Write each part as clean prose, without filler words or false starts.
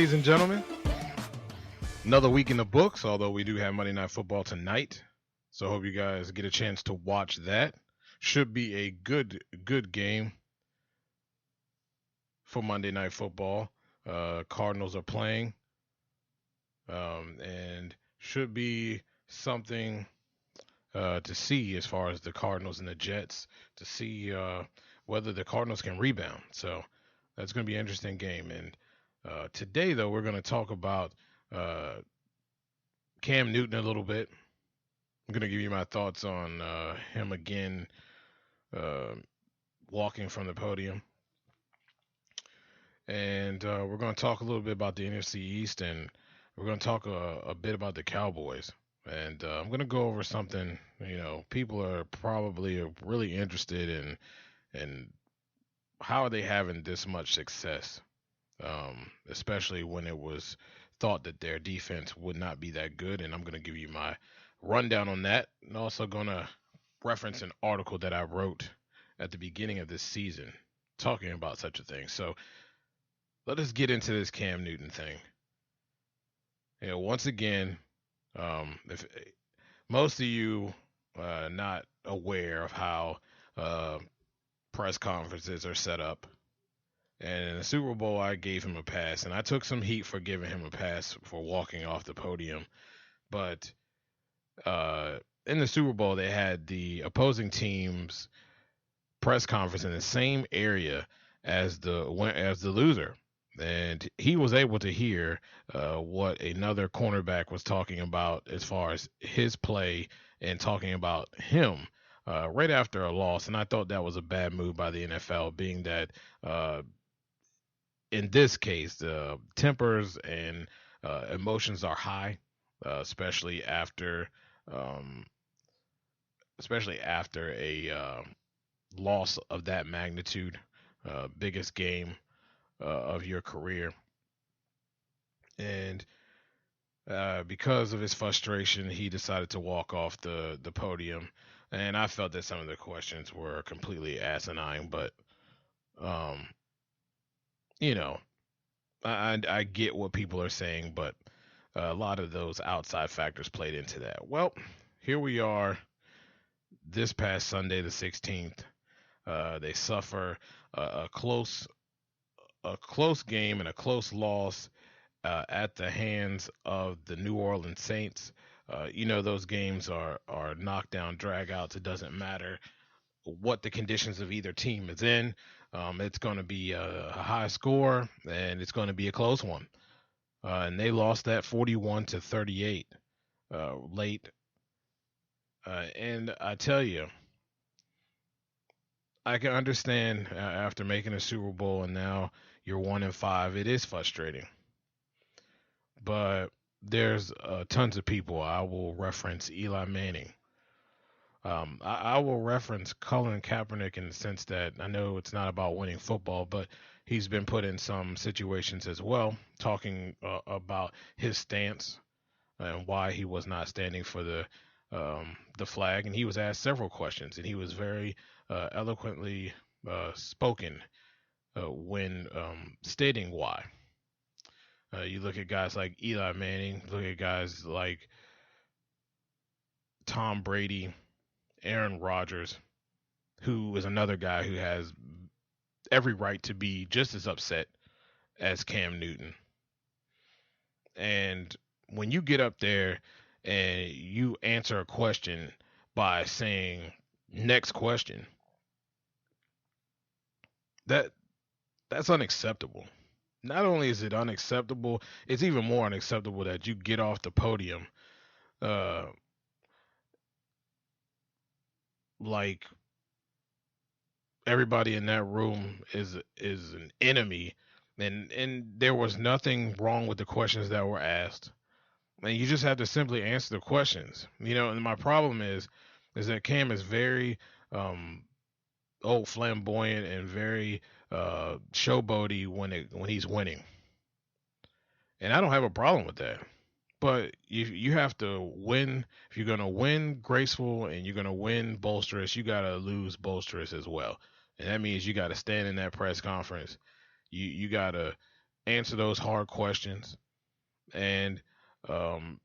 ladies and gentlemen. Another week in the books, although we do have Monday Night Football tonight. So I hope you guys get a chance to watch that. Should be a good game for Monday Night Football. Cardinals are playing. And should be something to see as far as the Cardinals and the Jets, to see whether the Cardinals can rebound. So that's going to be an interesting game. And today, though, we're going to talk about Cam Newton a little bit. I'm going to give you my thoughts on him again walking from the podium. And we're going to talk a little bit about the NFC East, and we're going to talk a bit about the Cowboys. And I'm going to go over something, people are probably really interested in how are they having this much success, especially when it was thought that their defense would not be that good. And I'm going to give you my rundown on that, and also going to reference an article that I wrote at the beginning of this season talking about such a thing. So let us get into this Cam Newton thing. Once again, if most of you are not aware of how press conferences are set up, and in the Super Bowl, I gave him a pass, and I took some heat for giving him a pass for walking off the podium. But in the Super Bowl, they had the opposing team's press conference in the same area as the loser, and he was able to hear what another cornerback was talking about as far as his play and talking about him right after a loss. And I thought that was a bad move by the NFL, being that in this case, the tempers and emotions are high, especially after a loss of that magnitude, biggest game of your career. And because of his frustration, he decided to walk off the podium. And I felt that some of the questions were completely asinine, but I get what people are saying, but a lot of those outside factors played into that. Well, here we are this past Sunday, the 16th. They suffer a close game and a close loss at the hands of the New Orleans Saints. Those games are knockdown dragouts. It doesn't matter what the conditions of either team is in. It's going to be a high score, and it's going to be a close one. And they lost that 41-38 late. And I tell you, I can understand after making a Super Bowl and now you're 1-5, it is frustrating. But there's tons of people. I will reference Eli Manning. I will reference Colin Kaepernick in the sense that I know it's not about winning football, but he's been put in some situations as well, talking about his stance and why he was not standing for the flag. And he was asked several questions, and he was very eloquently spoken when stating why. You look at guys like Eli Manning, look at guys like Tom Brady, Aaron Rodgers, who is another guy who has every right to be just as upset as Cam Newton. And when you get up there and you answer a question by saying, next question, that's unacceptable. Not only is it unacceptable, it's even more unacceptable that you get off the podium like everybody in that room is an enemy, and there was nothing wrong with the questions that were asked, and you just have to simply answer the questions. And my problem is that Cam is very old, flamboyant, and very showboaty when he's winning, and I don't have a problem with that. But you have to win. If you're going to win graceful and you're going to win boisterous, you got to lose boisterous as well. And that means you got to stand in that press conference. You got to answer those hard questions, and um,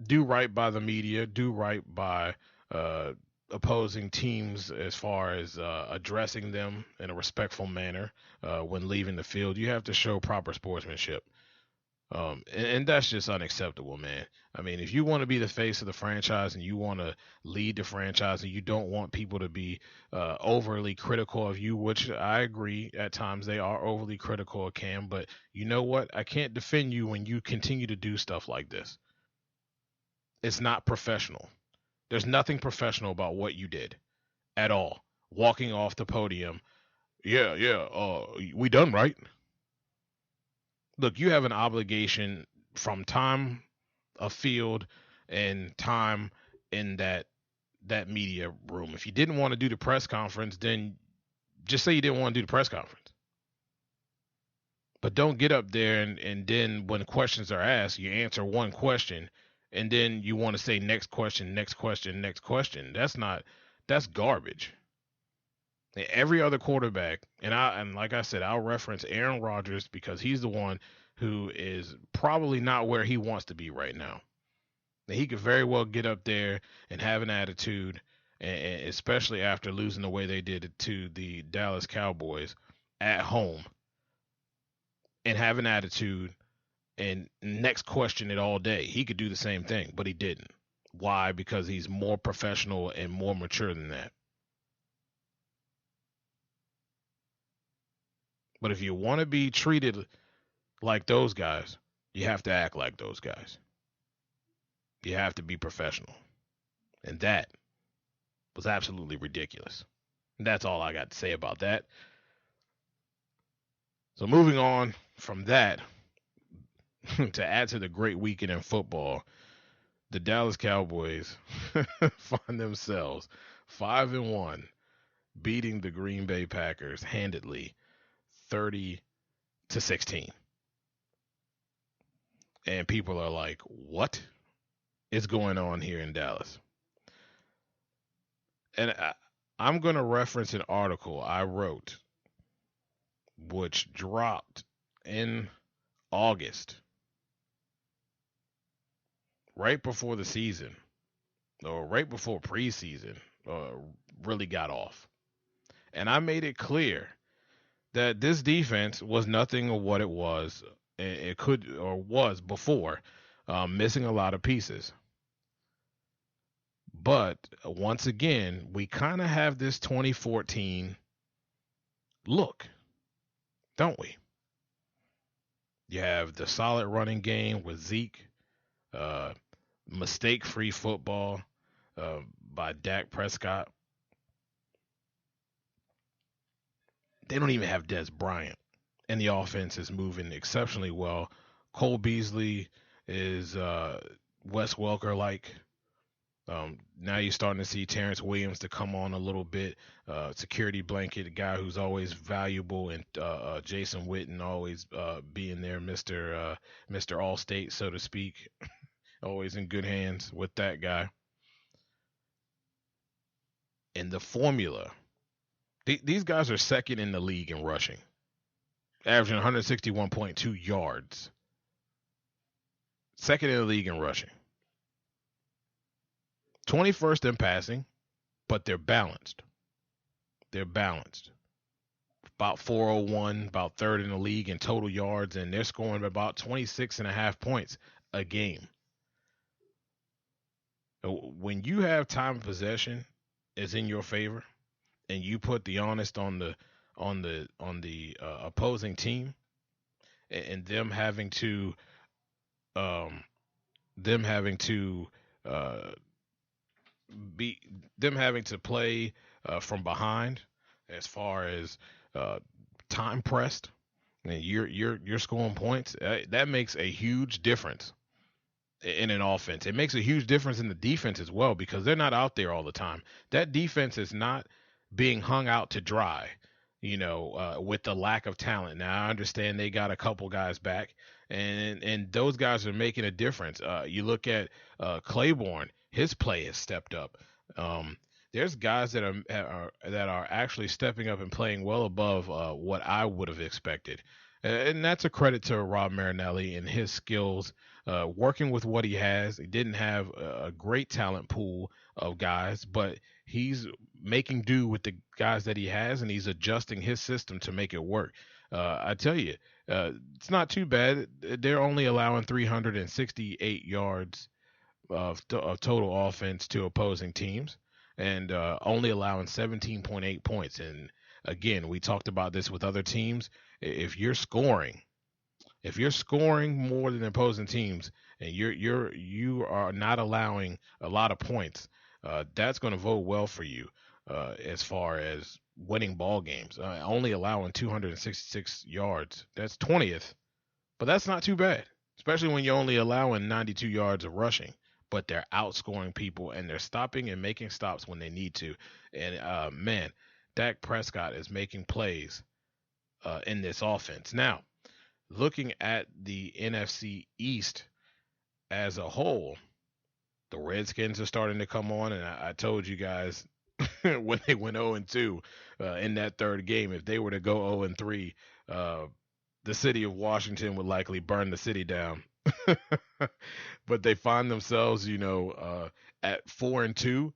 do right by the media, do right by uh, opposing teams as far as addressing them in a respectful manner when leaving the field. You have to show proper sportsmanship. And that's just unacceptable, man. I mean, if you want to be the face of the franchise and you want to lead the franchise and you don't want people to be overly critical of you, which I agree at times they are overly critical of Cam, but you know what? I can't defend you when you continue to do stuff like this. It's not professional. There's nothing professional about what you did at all. Walking off the podium, we done right. Look, you have an obligation from time of field and time in that media room. If you didn't want to do the press conference, then just say you didn't want to do the press conference. But don't get up there and then when questions are asked, you answer one question and then you want to say next question, next question, next question. That's garbage. Every other quarterback, and like I said, I'll reference Aaron Rodgers because he's the one who is probably not where he wants to be right now. He could very well get up there and have an attitude, and especially after losing the way they did it to the Dallas Cowboys at home, and have an attitude and next question it all day. He could do the same thing, but he didn't. Why? Because he's more professional and more mature than that. But if you want to be treated like those guys, you have to act like those guys. You have to be professional. And that was absolutely ridiculous. And that's all I got to say about that. So moving on from that, to add to the great weekend in football, the Dallas Cowboys find themselves 5-1, beating the Green Bay Packers handedly 30-16. And people are like, what is going on here in Dallas? And I'm going to reference an article I wrote, which dropped in August, right before the season, or right before preseason really got off. And I made it clear that this defense was nothing of what it was. It could or was before, missing a lot of pieces. But once again, we kind of have this 2014 look, don't we? You have the solid running game with Zeke, mistake-free football by Dak Prescott. They don't even have Dez Bryant, and the offense is moving exceptionally well. Cole Beasley is Wes Welker-like. Now you're starting to see Terrence Williams to come on a little bit. Security blanket, a guy who's always valuable, and Jason Witten always being there, Mr. Allstate, so to speak. Always in good hands with that guy. And the formula. These guys are second in the league in rushing, averaging 161.2 yards. Second in the league in rushing. 21st in passing, but they're balanced. They're balanced. About 401, about third in the league in total yards, and they're scoring about 26.5 points a game. When you have time of possession is in your favor, and you put the honest on the opposing team, and them having to uh, play from behind as far as time pressed, and you're scoring points. That makes a huge difference in an offense. It makes a huge difference in the defense as well because they're not out there all the time. That defense is not being hung out to dry, with the lack of talent. Now I understand they got a couple guys back, and those guys are making a difference. You look at Claiborne, his play has stepped up. There's guys that are actually stepping up and playing well above what I would have expected. And that's a credit to Rob Marinelli and his skills, working with what he has. He didn't have a great talent pool of guys, but he's making do with the guys that he has, and he's adjusting his system to make it work. I tell you, it's not too bad. They're only allowing 368 yards of total offense to opposing teams, and only allowing 17.8 points. And again, we talked about this with other teams. If you're scoring, if you're scoring more than opposing teams, and you are not allowing a lot of points, that's going to vote well for you as far as winning ball games. Only allowing 266 yards, that's 20th, but that's not too bad, especially when you're only allowing 92 yards of rushing. But they're outscoring people and they're stopping and making stops when they need to. And man, Dak Prescott is making plays in this offense. Now, looking at the NFC East as a whole, the Redskins are starting to come on, and I told you guys when they went 0-2 in that third game, if they were to go 0-3, the city of Washington would likely burn the city down. But they find themselves, at 4-2,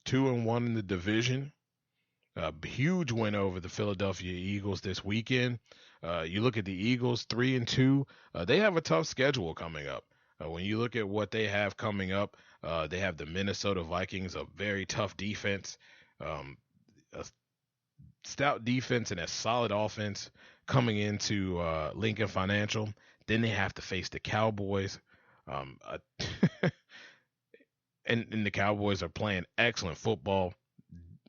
2-1 in the division. A huge win over the Philadelphia Eagles this weekend. You look at the Eagles, 3-2. They have a tough schedule coming up. When you look at what they have coming up, they have the Minnesota Vikings, a very tough defense, a stout defense, and a solid offense coming into Lincoln Financial. Then they have to face the Cowboys. And the Cowboys are playing excellent football.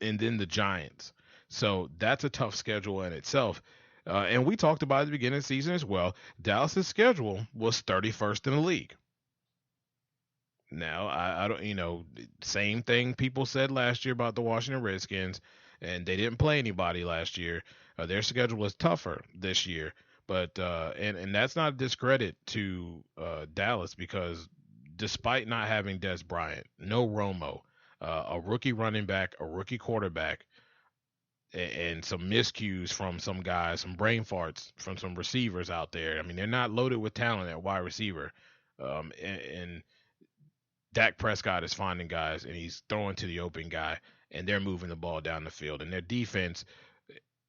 And then the Giants. So that's a tough schedule in itself. And we talked about at the beginning of the season as well. Dallas's schedule was 31st in the league. Now, I don't, same thing people said last year about the Washington Redskins, and they didn't play anybody last year. Their schedule is tougher this year. But and that's not a discredit to Dallas, because despite not having Des Bryant, no Romo, a rookie running back, a rookie quarterback, and some miscues from some guys, some brain farts from some receivers out there. I mean, they're not loaded with talent at wide receiver. And Dak Prescott is finding guys, and he's throwing to the open guy, and they're moving the ball down the field. And their defense,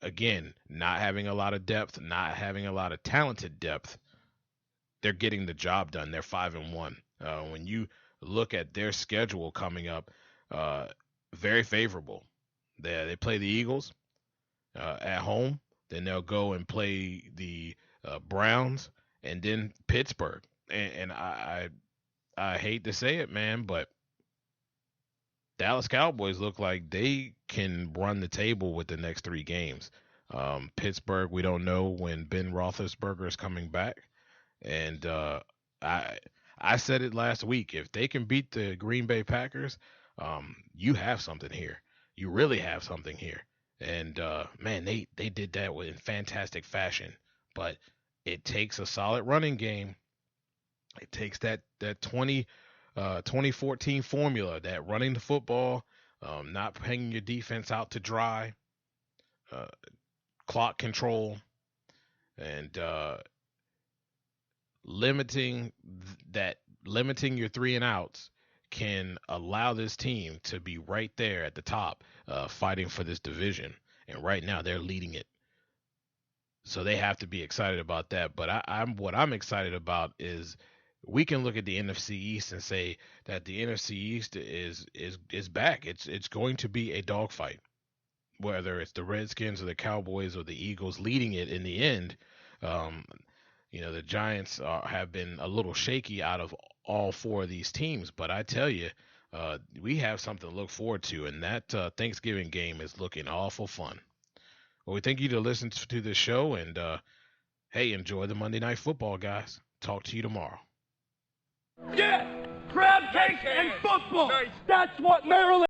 again, not having a lot of depth, not having a lot of talented depth, they're getting the job done. They're 5-1. When you look at their schedule coming up, very favorable. They play the Eagles at home. Then they'll go and play the Browns, and then Pittsburgh. And I hate to say it, man, but Dallas Cowboys look like they can run the table with the next 3 games. Pittsburgh, we don't know when Ben Roethlisberger is coming back. And I said it last week. If they can beat the Green Bay Packers, you have something here. You really have something here. And man, they did that in fantastic fashion. But it takes a solid running game. It takes that 2014 formula, that running the football, not hanging your defense out to dry, clock control, and limiting your 3 and outs can allow this team to be right there at the top, fighting for this division. And right now they're leading it. So they have to be excited about that. But what I'm excited about is we can look at the NFC East and say that the NFC East is back. It's going to be a dogfight, whether it's the Redskins or the Cowboys or the Eagles leading it in the end. The Giants have been a little shaky out of all 4 of these teams, but I tell you, we have something to look forward to, and that Thanksgiving game is looking awful fun. Well, we thank you to listen to this show, and hey, enjoy the Monday Night Football, guys. Talk to you tomorrow. Yeah, crab cake and football. Nice. That's what Maryland.